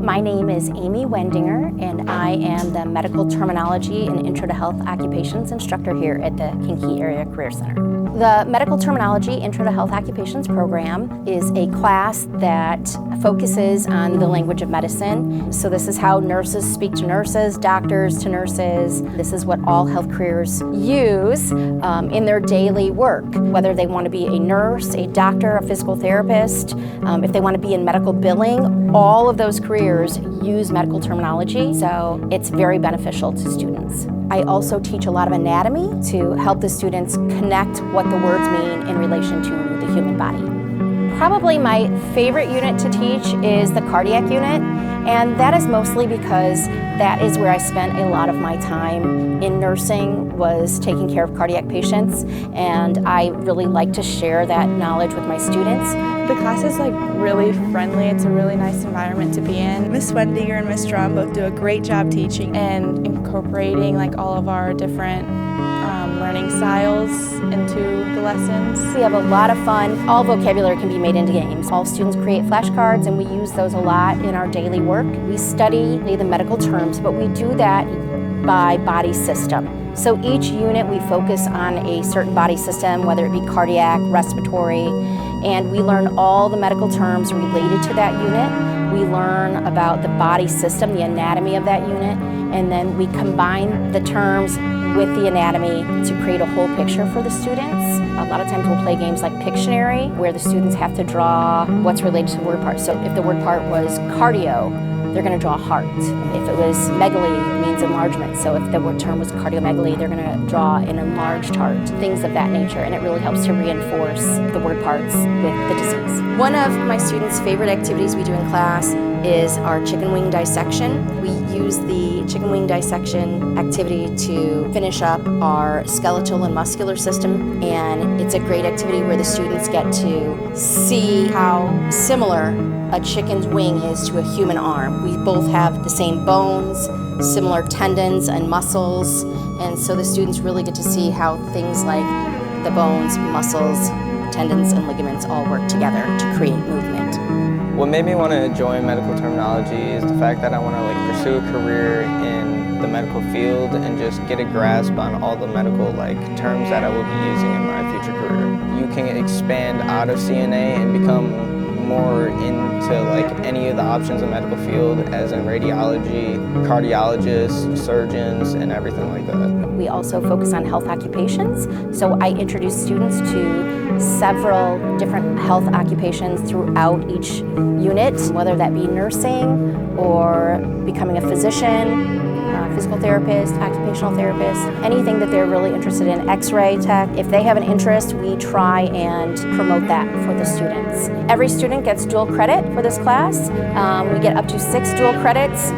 My name is Amy Wendinger, and I am the Medical Terminology and Intro to Health Occupations instructor here at the Kankakee Area Career Center. The Medical Terminology Intro to Health Occupations program is a class that focuses on the language of medicine. So this is how nurses speak to nurses, doctors to nurses. This is what all health careers use in their daily work, whether they want to be a nurse, a doctor, a physical therapist, if they want to be in medical billing. All of those careers use medical terminology, so it's very beneficial to students. I also teach a lot of anatomy to help the students connect what the words mean in relation to the human body. Probably my favorite unit to teach is the cardiac unit, and that is mostly because that is where I spent a lot of my time in nursing, was taking care of cardiac patients, and I really like to share that knowledge with my students. The class is really friendly. It's a really nice environment to be in. Miss Wendinger and Miss Drum both do a great job teaching and incorporating all of our different learning styles into the lessons. We have a lot of fun. All vocabulary can be made into games. All students create flashcards, and we use those a lot in our daily work. We study the medical terms, but we do that by body system. So each unit we focus on a certain body system, whether it be cardiac, respiratory, and we learn all the medical terms related to that unit. We learn about the body system, the anatomy of that unit, and then we combine the terms with the anatomy to create a whole picture for the students. A lot of times we'll play games like Pictionary, where the students have to draw what's related to the word part. So if the word part was cardio, they're going to draw heart. If it was megaly, it means enlargement. So if the word term was cardiomegaly, they're going to draw an enlarged heart, things of that nature. And it really helps to reinforce the word parts with the disease. One of my students' favorite activities we do in class is our chicken wing dissection. We use the chicken wing dissection activity to finish up our skeletal and muscular system, and it's a great activity where the students get to see how similar a chicken's wing is to a human arm. We both have the same bones, similar tendons and muscles, and so the students really get to see how things like the bones, muscles, tendons, and ligaments all work together to create movement. What made me want to join medical terminology is the fact that I want to pursue a career in the medical field and just get a grasp on all the medical terms that I will be using in my future career. You can expand out of CNA and become more into any of the options in medical field, as in radiology, cardiologists, surgeons, and everything like that. We also focus on health occupations, so I introduce students to several different health occupations throughout each unit, whether that be nursing or becoming a physician, physical therapist, occupational therapist, anything that they're really interested in, x-ray tech. If they have an interest, we try and promote that for the students. Every student gets dual credit for this class. We get up to 6 dual credits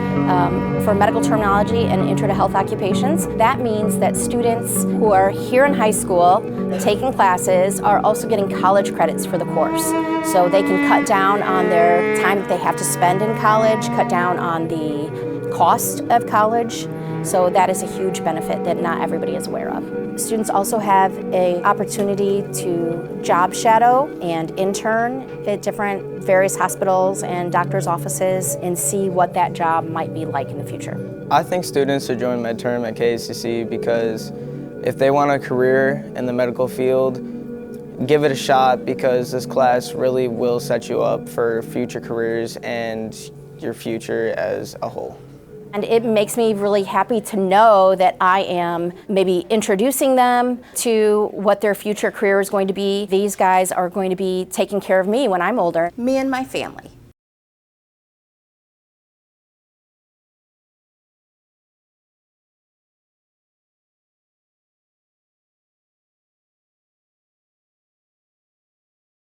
for medical terminology and intro to health occupations. That means that students who are here in high school taking classes are also getting college credits for the course. So they can cut down on their time that they have to spend in college, cut down on the cost of college, so that is a huge benefit that not everybody is aware of. Students also have an opportunity to job shadow and intern at different various hospitals and doctors' offices and see what that job might be like in the future. I think students should join MedTerm at KACC because if they want a career in the medical field, give it a shot, because this class really will set you up for future careers and your future as a whole. And it makes me really happy to know that I am maybe introducing them to what their future career is going to be. These guys are going to be taking care of me when I'm older, me and my family.